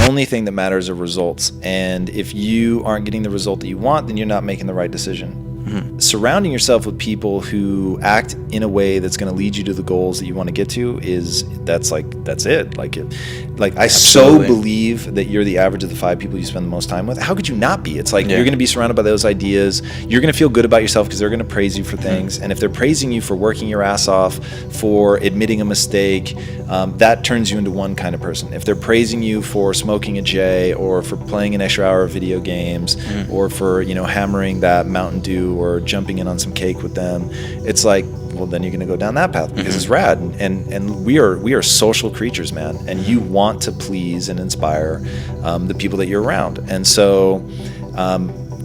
only thing that matters are results. And if you aren't getting the result that you want, then you're not making the right decision. Surrounding yourself with people who act in a way that's going to lead you to the goals that you want to get to that's it. I so believe that you're the average of the 5 people you spend the most time with. How could you not be? It's like you're going to be surrounded by those ideas. You're going to feel good about yourself because they're going to praise you for things. And if they're praising you for working your ass off, for admitting a mistake, that turns you into one kind of person. If they're praising you for smoking a J, or for playing an extra hour of video games, or for hammering that Mountain Dew, or jumping in on some cake with them, it's like, well, then you're going to go down that path because it's rad. And we are social creatures, man. And you want to please and inspire the people that you're around. And so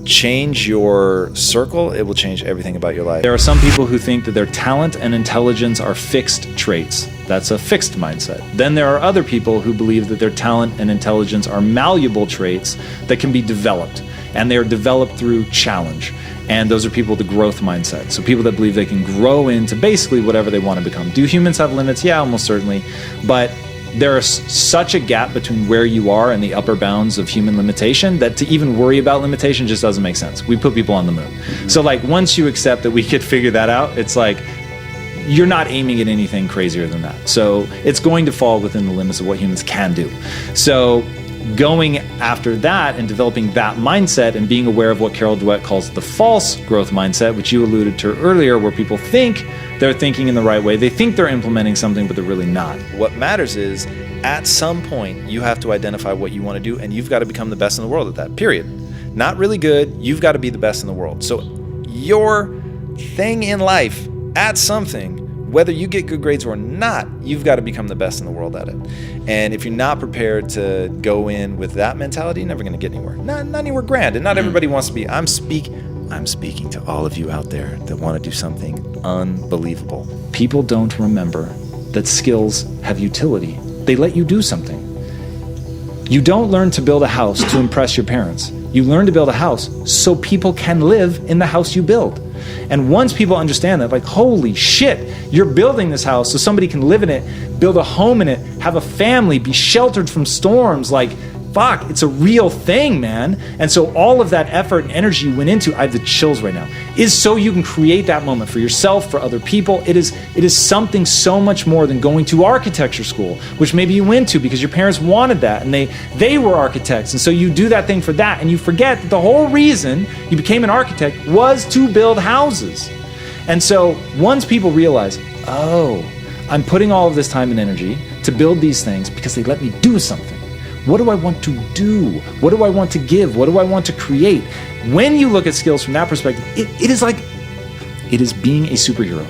change your circle, it will change everything about your life. There are some people who think that their talent and intelligence are fixed traits. That's a fixed mindset. Then there are other people who believe that their talent and intelligence are malleable traits that can be developed. And they are developed through challenge. And those are people with the growth mindset. So people that believe they can grow into basically whatever they want to become. Do humans have limits? Yeah, almost certainly. But there is such a gap between where you are and the upper bounds of human limitation that to even worry about limitation just doesn't make sense. We put people on the moon. So like once you accept that we could figure that out, it's like you're not aiming at anything crazier than that. So it's going to fall within the limits of what humans can do. So going after that and developing that mindset and being aware of what Carol Dweck calls the false growth mindset, which you alluded to earlier, where people think they're thinking in the right way. They think they're implementing something, but they're really not. What matters is at some point you have to identify what you want to do, and you've got to become the best in the world at that, period. Not really good, you've got to be the best in the world. So your thing in life at something, whether you get good grades or not, you've got to become the best in the world at it. And if you're not prepared to go in with that mentality, you're never going to get anywhere. Not anywhere grand. And not everybody wants to be. I'm speaking to all of you out there that want to do something unbelievable. People don't remember that skills have utility. They let you do something. You don't learn to build a house to impress your parents. You learn to build a house so people can live in the house you build. And once people understand that, like, holy shit, you're building this house so somebody can live in it, build a home in it, have a family, be sheltered from storms, like, fuck, it's a real thing, man. And so all of that effort and energy you went into, I have the chills right now, is so you can create that moment for yourself, for other people. It is something so much more than going to architecture school, which maybe you went to because your parents wanted that and they were architects. And so you do that thing for that, and you forget that the whole reason you became an architect was to build houses. And so once people realize, oh, I'm putting all of this time and energy to build these things because they let me do something. What do I want to do? What do I want to give? What do I want to create? When you look at skills from that perspective, it is being a superhero.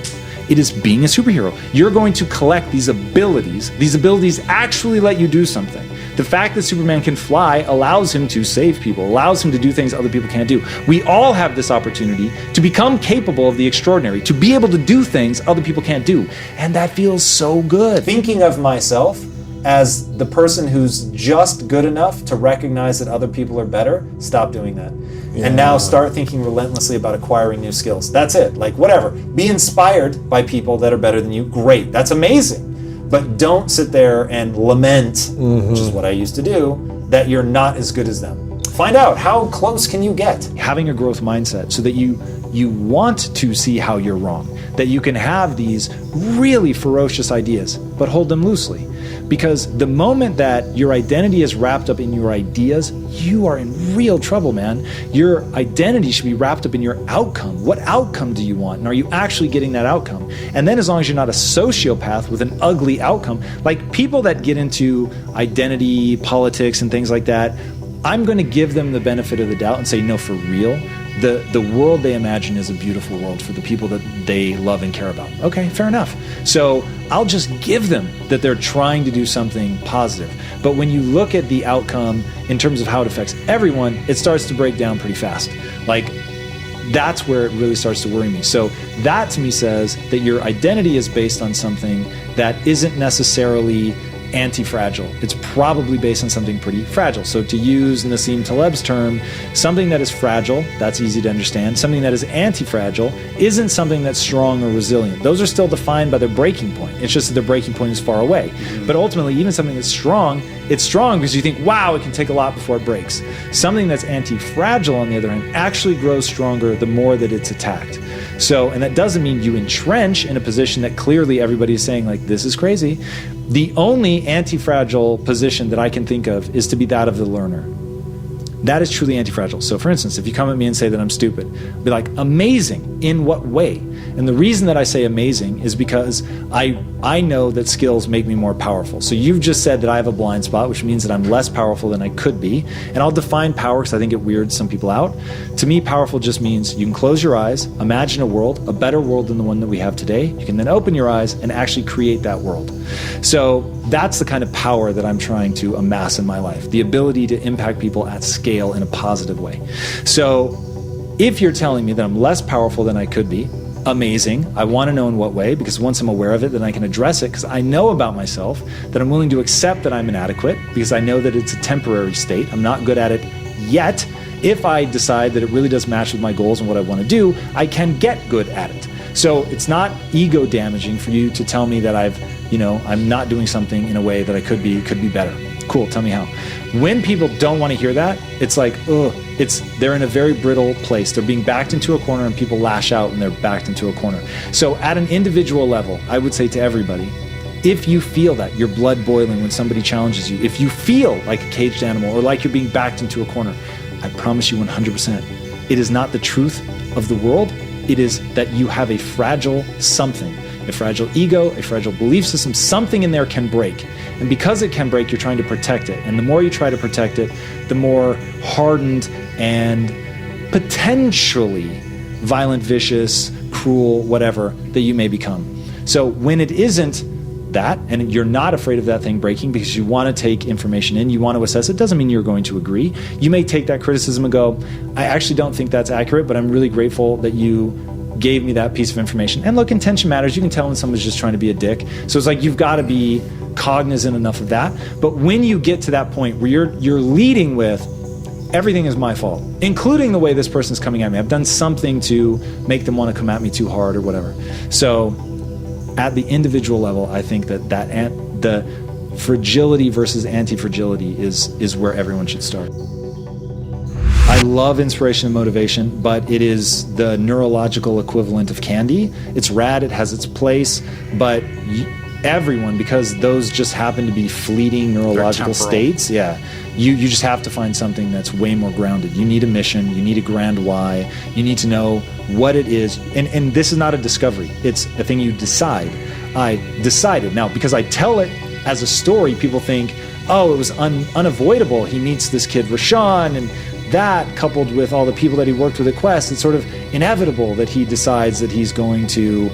It is being a superhero. You're going to collect these abilities. These abilities actually let you do something. The fact that Superman can fly allows him to save people, allows him to do things other people can't do. We all have this opportunity to become capable of the extraordinary, to be able to do things other people can't do. And that feels so good. Thinking of myself as the person who's just good enough to recognize that other people are better, stop doing that. Yeah. And now start thinking relentlessly about acquiring new skills. That's it. Like, whatever. Be inspired by people that are better than you. Great. That's amazing. But don't sit there and lament, which is what I used to do, that you're not as good as them. Find out, how close can you get? Having a growth mindset so that you want to see how you're wrong, that you can have these really ferocious ideas, but hold them loosely. Because the moment that your identity is wrapped up in your ideas, you are in real trouble, man. Your identity should be wrapped up in your outcome. What outcome do you want? And are you actually getting that outcome? And then as long as you're not a sociopath with an ugly outcome, like people that get into identity, politics, and things like that, I'm going to give them the benefit of the doubt and say, no, for real, the world they imagine is a beautiful world for the people that they love and care about. Okay, fair enough. So I'll just give them that they're trying to do something positive. But when you look at the outcome in terms of how it affects everyone, it starts to break down pretty fast. Like, that's where it really starts to worry me. So that to me says that your identity is based on something that isn't necessarily anti-fragile. It's probably based on something pretty fragile. So to use Nassim Taleb's term, something that is fragile, that's easy to understand. Something that is anti-fragile isn't something that's strong or resilient. Those are still defined by their breaking point. It's just that their breaking point is far away. But ultimately, even something that's strong, it's strong because you think, wow, it can take a lot before it breaks. Something that's anti-fragile, on the other hand, actually grows stronger the more that it's attacked. So, and that doesn't mean you entrench in a position that clearly everybody is saying, like, this is crazy. The only anti-fragile position that I can think of is to be that of the learner. That is truly anti-fragile. So for instance, if you come at me and say that I'm stupid, I'll be like, amazing, in what way? And the reason that I say amazing is because I know that skills make me more powerful. So you've just said that I have a blind spot, which means that I'm less powerful than I could be. And I'll define power because I think it weirds some people out. To me, powerful just means you can close your eyes, imagine a world, a better world than the one that we have today. You can then open your eyes and actually create that world. So that's the kind of power that I'm trying to amass in my life, the ability to impact people at scale in a positive way. So if you're telling me that I'm less powerful than I could be, amazing. I want to know in what way, because once I'm aware of it, then I can address it, because I know about myself that I'm willing to accept that I'm inadequate, because I know that it's a temporary state. I'm not good at it yet. If I decide that it really does match with my goals and what I want to do, I can get good at it. So it's not ego damaging for you to tell me that I'm not doing something in a way that I could be better. Cool, tell me how. When people don't want to hear that, it's like, they're in a very brittle place. They're being backed into a corner and people lash out and they're backed into a corner. So at an individual level, I would say to everybody, if you feel that, your blood boiling when somebody challenges you, if you feel like a caged animal or like you're being backed into a corner, I promise you 100%, it is not the truth of the world. It is that you have a fragile something, a fragile ego, a fragile belief system. Something in there can break. And because it can break, you're trying to protect it. And the more you try to protect it, the more hardened and potentially violent, vicious, cruel, whatever, that you may become. So when it isn't that, and you're not afraid of that thing breaking because you want to take information in, you want to assess it, doesn't mean you're going to agree. You may take that criticism and go, I actually don't think that's accurate, but I'm really grateful that you gave me that piece of information. And look, intention matters. You can tell when someone's just trying to be a dick. So it's like, you've got to be cognizant enough of that. But when you get to that point where you're leading with, everything is my fault, including the way this person's coming at me. I've done something to make them want to come at me too hard or whatever. So at the individual level, I think that the fragility versus anti-fragility is where everyone should start. I love inspiration and motivation, but it is the neurological equivalent of candy. It's rad, it has its place, but everyone, because those just happen to be fleeting neurological states, you just have to find something that's way more grounded. You need a mission, you need a grand why, you need to know what it is. And this is not a discovery, it's a thing you decide. I decided. Now, because I tell it as a story, people think, oh, it was unavoidable. He meets this kid, Rashawn, and that, coupled with all the people that he worked with at Quest, it's sort of inevitable that he decides that he's going to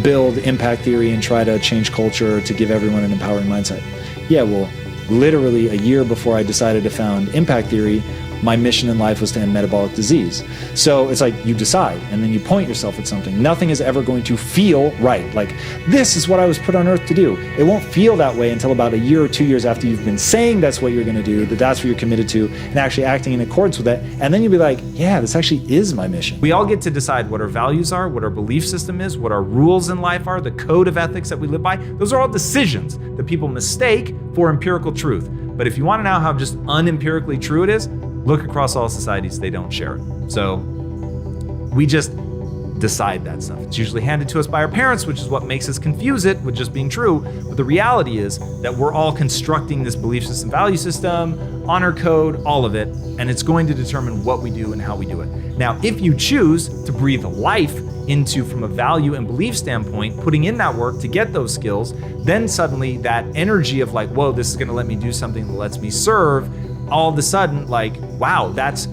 build impact theory and try to change culture to give everyone an empowering mindset. Yeah, well, literally a year before I decided to found impact theory, my mission in life was to end metabolic disease. So it's like, you decide and then you point yourself at something. Nothing is ever going to feel right. Like, this is what I was put on earth to do. It won't feel that way until about a year or 2 years after you've been saying that's what you're going to do, that's what you're committed to, and actually acting in accordance with it. And then you'll be like, yeah, this actually is my mission. We all get to decide what our values are, what our belief system is, what our rules in life are, the code of ethics that we live by. Those are all decisions that people mistake for empirical truth. But if you want to know how just unempirically true it is, look across all societies, they don't share it. So we just decide that stuff. It's usually handed to us by our parents, which is what makes us confuse it with just being true. But the reality is that we're all constructing this belief system, value system, honor code, all of it, and it's going to determine what we do and how we do it. Now, if you choose to breathe life into, from a value and belief standpoint, putting in that work to get those skills, then suddenly that energy of like, whoa, this is gonna let me do something that lets me serve, all of a sudden, like, wow, that's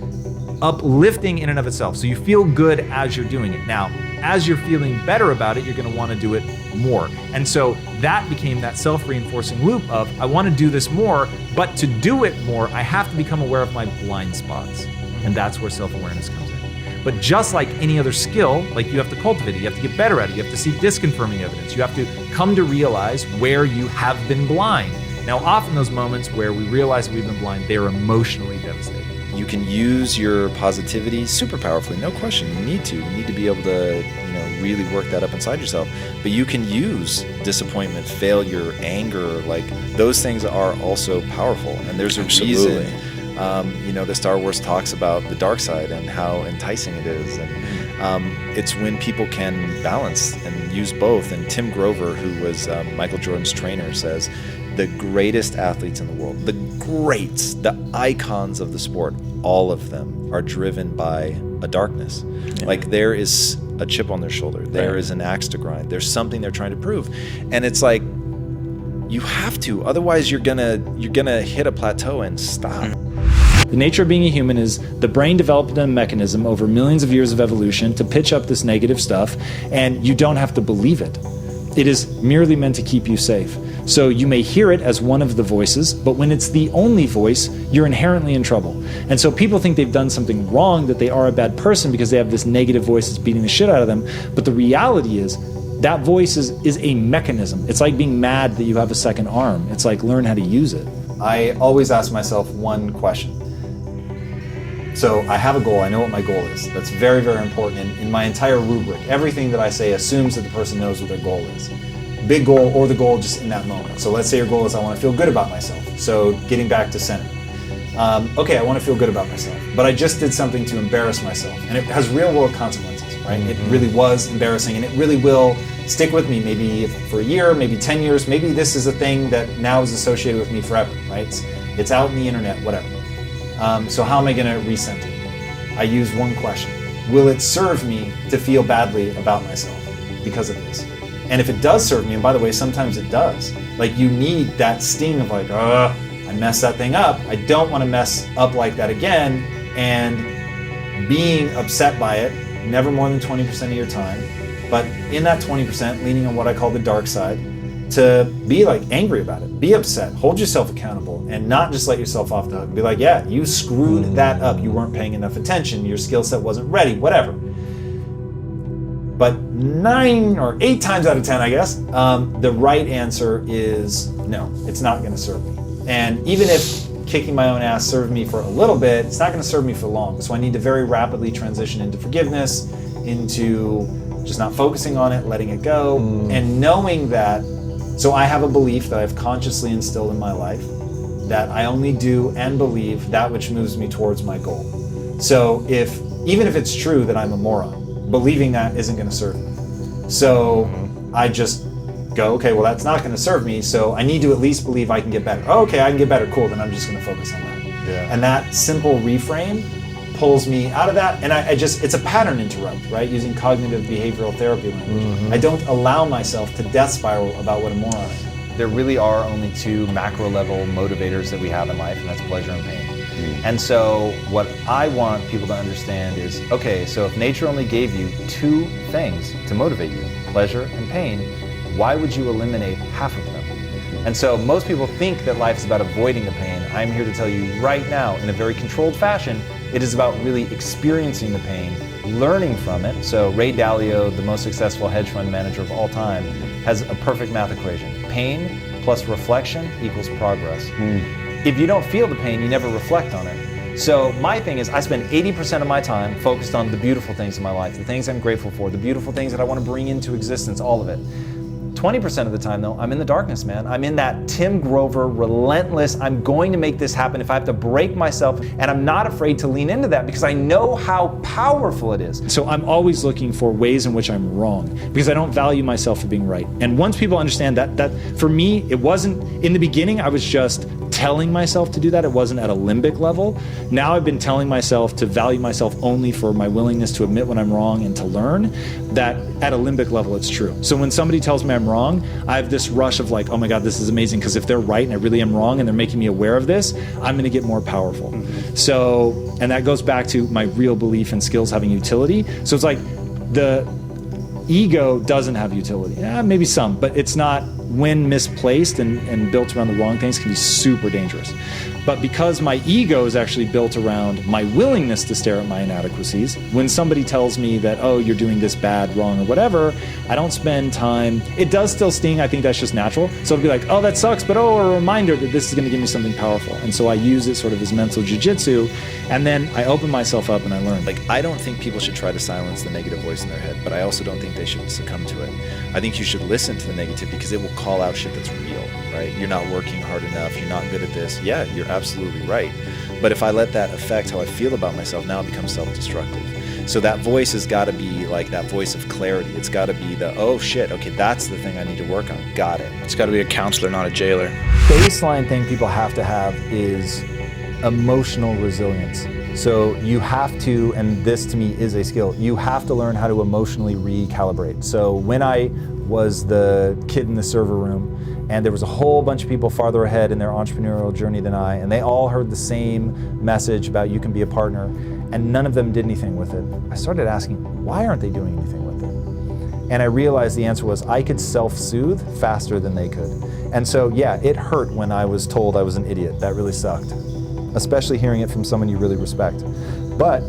uplifting in and of itself. So you feel good as you're doing it. Now, as you're feeling better about it, you're gonna wanna do it more. And so that became that self-reinforcing loop of, I wanna do this more, but to do it more, I have to become aware of my blind spots. And that's where self-awareness comes in. But just like any other skill, like you have to cultivate it, you have to get better at it, you have to seek disconfirming evidence, you have to come to realize where you have been blind. Now, often those moments where we realize we've been blind, they're emotionally devastating. You can use your positivity super powerfully, no question. You need to be able to, really work that up inside yourself. But you can use disappointment, failure, anger, like those things are also powerful. And there's a reason, the Star Wars talks about the dark side and how enticing it is. And it's when people can balance and use both. And Tim Grover, who was Michael Jordan's trainer, says, the greatest athletes in the world, the greats, the icons of the sport, all of them are driven by a darkness. Yeah. Like there is a chip on their shoulder. There is an axe to grind. There's something they're trying to prove. And it's like, you have to, otherwise you're gonna hit a plateau and stop. The nature of being a human is the brain developed a mechanism over millions of years of evolution to pitch up this negative stuff, and you don't have to believe it. It is merely meant to keep you safe. So you may hear it as one of the voices, but when it's the only voice, you're inherently in trouble. And so people think they've done something wrong, that they are a bad person because they have this negative voice that's beating the shit out of them. But the reality is that voice is a mechanism. It's like being mad that you have a second arm. It's like, learn how to use it. I always ask myself one question. So I have a goal. I know what my goal is. That's very, very important in my entire rubric. Everything that I say assumes that the person knows what their goal is. Big goal or the goal just in that moment. So let's say your goal is I want to feel good about myself. So getting back to center. Okay, I want to feel good about myself, but I just did something to embarrass myself, and it has real world consequences, right? It really was embarrassing, and it really will stick with me, maybe for a year, maybe 10 years, maybe this is a thing that now is associated with me forever, right? It's out in the internet, whatever. So how am I going to recenter? I use one question. Will it serve me to feel badly about myself because of this? And if it does serve me, and by the way, sometimes it does, like you need that sting of like, I messed that thing up. I don't want to mess up like that again. And being upset by it, never more than 20% of your time, but in that 20%, leaning on what I call the dark side, to be like angry about it, be upset, hold yourself accountable, and not just let yourself off the hook. Be like, yeah, you screwed that up. You weren't paying enough attention. Your skill set wasn't ready, whatever. But 9 or 8 times out of 10, I guess, the right answer is no, it's not going to serve me. And even if kicking my own ass served me for a little bit, it's not going to serve me for long. So I need to very rapidly transition into forgiveness, into just not focusing on it, letting it go, and knowing that. So I have a belief that I've consciously instilled in my life that I only do and believe that which moves me towards my goal. So even if it's true that I'm a moron, believing that isn't going to serve me. So I just go, okay, well, that's not going to serve me, so I need to at least believe I can get better. Oh, okay, I can get better, cool, then I'm just going to focus on that. Yeah. And that simple reframe pulls me out of that, and it's a pattern interrupt, right? Using cognitive behavioral therapy language. I don't allow myself to death spiral about what a moron I am. There really are only 2 macro level motivators that we have in life, and that's pleasure and pain. And so what I want people to understand is, okay, so if nature only gave you 2 things to motivate you, pleasure and pain, why would you eliminate half of them? And so most people think that life is about avoiding the pain. I'm here to tell you right now, in a very controlled fashion, it is about really experiencing the pain, learning from it. So Ray Dalio, the most successful hedge fund manager of all time, has a perfect math equation. Pain plus reflection equals progress. If you don't feel the pain, you never reflect on it. So my thing is I spend 80% of my time focused on the beautiful things in my life, the things I'm grateful for, the beautiful things that I want to bring into existence, all of it. 20% of the time though, I'm in the darkness, man. I'm in that Tim Grover, relentless, I'm going to make this happen if I have to break myself, and I'm not afraid to lean into that because I know how powerful it is. So I'm always looking for ways in which I'm wrong because I don't value myself for being right. And once people understand that for me, it wasn't, in the beginning, I was just telling myself to do that. It wasn't at a limbic level. Now I've been telling myself to value myself only for my willingness to admit when I'm wrong and to learn that at a limbic level it's true. So when somebody tells me I'm wrong, I have this rush of like, oh my God, this is amazing, because if they're right and I really am wrong and they're making me aware of this, I'm going to get more powerful. So, and that goes back to my real belief in skills having utility. So it's like the ego doesn't have utility. Yeah, maybe some, but it's not, when misplaced and built around the wrong things, can be super dangerous. But because my ego is actually built around my willingness to stare at my inadequacies, when somebody tells me that, oh, you're doing this bad, wrong, or whatever, I don't spend time. It does still sting. I think that's just natural. So it'll be like, oh, that sucks, but oh, a reminder that this is going to give me something powerful. And so I use it sort of as mental jujitsu, and then I open myself up and I learn. Like, I don't think people should try to silence the negative voice in their head, but I also don't think they should succumb to it. I think you should listen to the negativity because it will call out shit that's real, right? You're not working hard enough. You're not good at this. Yeah, you're absolutely right. But if I let that affect how I feel about myself, now it becomes self-destructive. So that voice has got to be like that voice of clarity. It's got to be the, oh shit, okay, that's the thing I need to work on. Got it. It's got to be a counselor, not a jailer. Baseline thing people have to have is emotional resilience. So you have to, and this to me is a skill, you have to learn how to emotionally recalibrate. So when I was the kid in the server room, and there was a whole bunch of people farther ahead in their entrepreneurial journey than I, and they all heard the same message about you can be a partner, and none of them did anything with it. I started asking, why aren't they doing anything with it? And I realized the answer was I could self-soothe faster than they could. And so, yeah, it hurt when I was told I was an idiot. That really sucked, especially hearing it from someone you really respect. But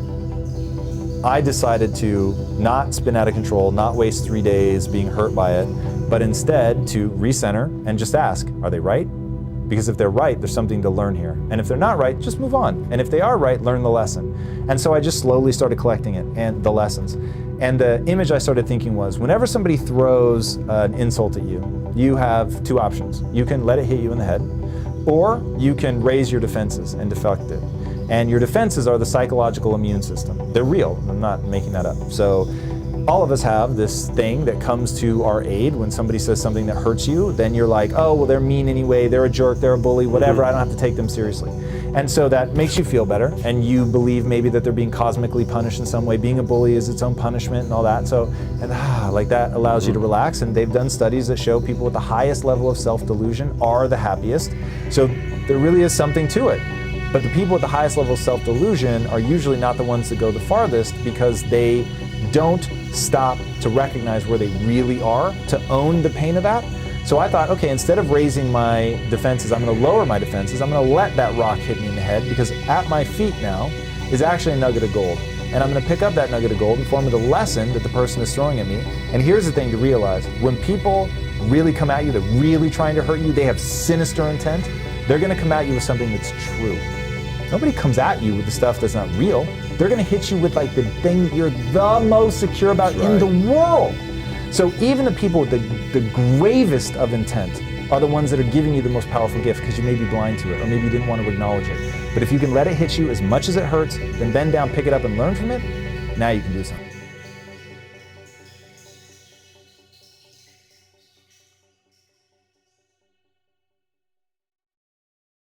I decided to not spin out of control, not waste 3 days being hurt by it, but instead to recenter and just ask, are they right? Because if they're right, there's something to learn here. And if they're not right, just move on. And if they are right, learn the lesson. And so I just slowly started collecting it and the lessons. And the image I started thinking was, whenever somebody throws an insult at you, you have two options. You can let it hit you in the head, or you can raise your defenses and deflect it. And your defenses are the psychological immune system. They're real. I'm not making that up. So all of us have this thing that comes to our aid when somebody says something that hurts you. Then you're like, oh, well, they're mean anyway. They're a jerk. They're a bully, whatever. I don't have to take them seriously. And so that makes you feel better. And you believe maybe that they're being cosmically punished in some way. Being a bully is its own punishment and all that. So, and like that allows you to relax. And they've done studies that show people with the highest level of self-delusion are the happiest. So there really is something to it. But the people with the highest level of self-delusion are usually not the ones that go the farthest because they don't stop to recognize where they really are, to own the pain of that. So I thought, okay, instead of raising my defenses, I'm going to lower my defenses. I'm going to let that rock hit me in the head, because at my feet now is actually a nugget of gold. And I'm going to pick up that nugget of gold and form it a lesson that the person is throwing at me. And here's the thing to realize. When people really come at you, they're really trying to hurt you, they have sinister intent, they're going to come at you with something that's true. Nobody comes at you with the stuff that's not real. They're going to hit you with like the thing you're the most secure about in the world. So even the people with the gravest of intent are the ones that are giving you the most powerful gift, because you may be blind to it, or maybe you didn't want to acknowledge it. But if you can let it hit you as much as it hurts, then bend down, pick it up, and learn from it, now you can do something.